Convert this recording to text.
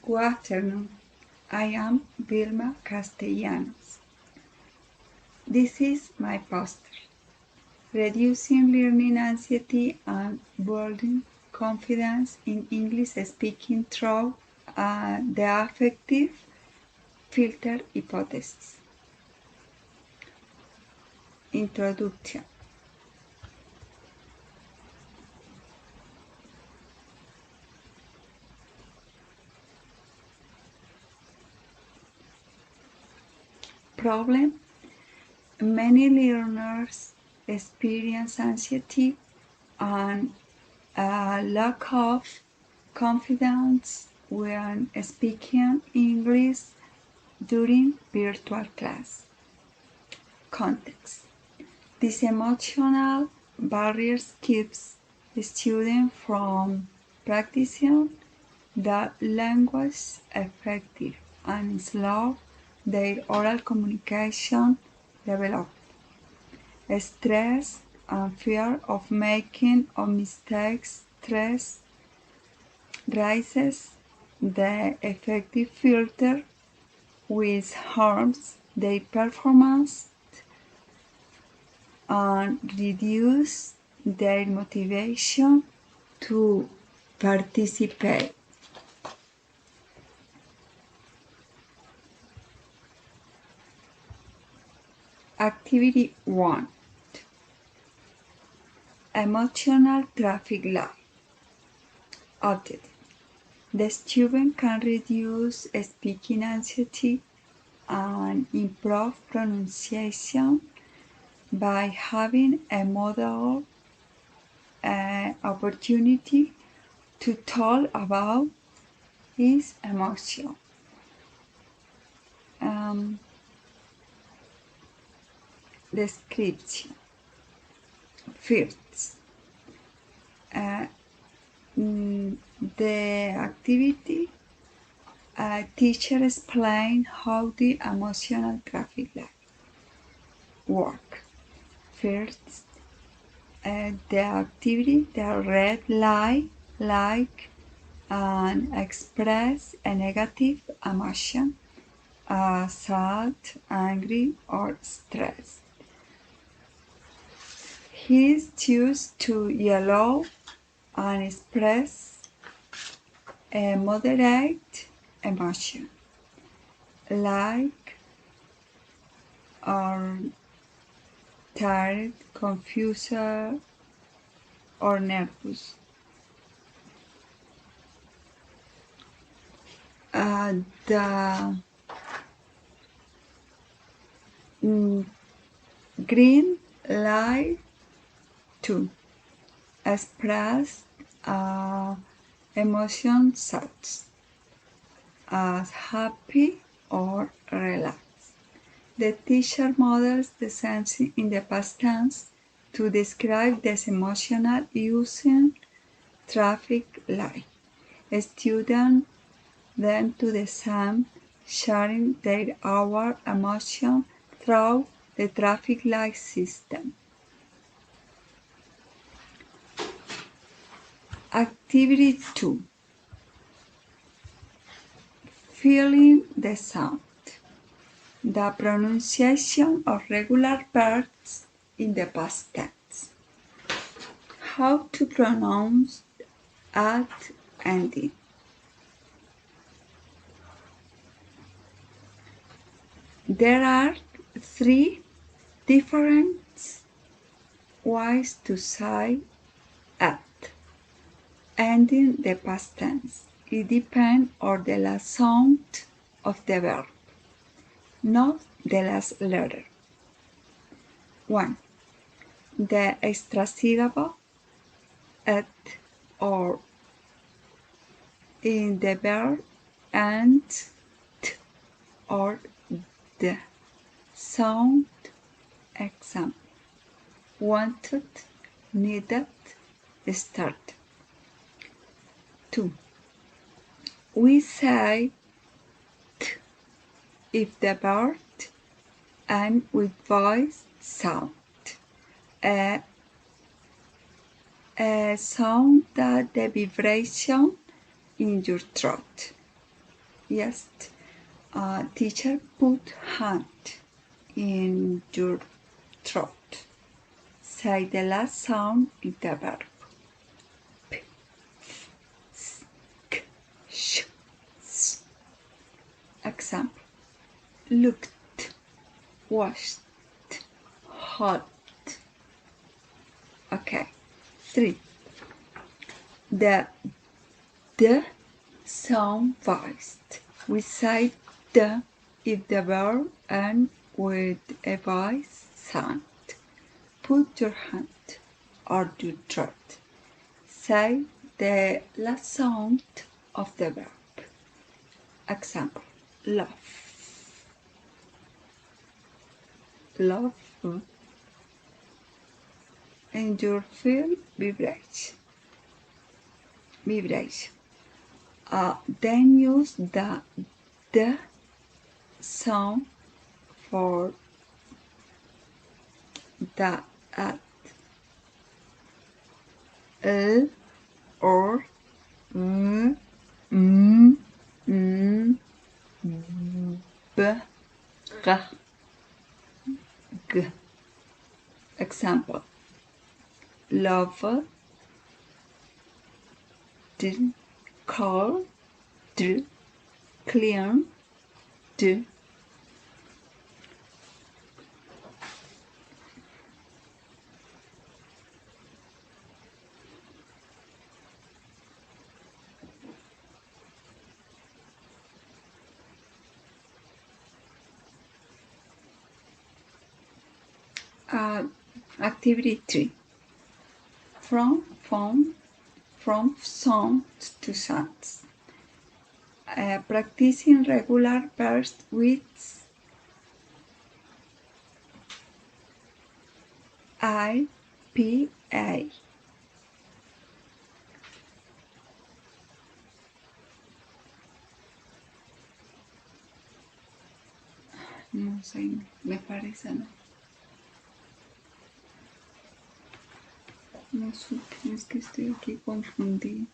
Good afternoon. I am Bilma Castellanos. This is my poster, Reducing Learning Anxiety and Building Confidence in English Speaking Through the Affective Filter Hypothesis. Introduction. Problem: many learners experience anxiety and a lack of confidence when speaking English during virtual class. Context: these emotional barriers keeps students from practicing the language effective and slow their oral communication development. Stress and fear of making mistakes stress raises the effective filter, which harms their performance and reduce their motivation to participate. Activity 1. Emotional traffic light. Objective: the student can reduce speaking anxiety and improve pronunciation by having a model opportunity to talk about his emotion. Description. First, the activity, teacher explain how the emotional traffic light work. First, the activity, the red light, like and express a negative emotion, sad, angry, or stressed. He chooses to yellow and express a moderate emotion, like or tired, confused, or nervous. The green light to express emotion such as happy or relaxed. The teacher models the sensing in the past tense to describe this emotional using traffic light. Students then do the same, sharing their our emotion through the traffic light system. Activity 2. Feeling the sound. The pronunciation of regular verbs in the past tense. How to pronounce at ending. There are 3 different ways to say at ending the past tense. It depends on the last sound of the verb, not the last letter. 1. The extra syllable at or in the verb and t or the sound. Example: wanted, needed, started. 2. We say t if the verb and with voice sound. A sound that the vibration in your throat. Yes. Teacher, put hand in your throat. Say the last sound in the verb. P, s, k, sh, s. Example. Looked, washed, hot. Okay. 3. The sound voiced. We say the if the verb ends with a voice sound. Put your hand on your throat. Say the last sound of the verb. Example. Love. Love. And your feel vibration. Then use the sound for the at, or b, g. Example. Love, cold, clear, Activity 3. From sounds to sounds. Practicing regular verbs with IPA. No sé, me parece no. No supe, es que estoy aquí confundida.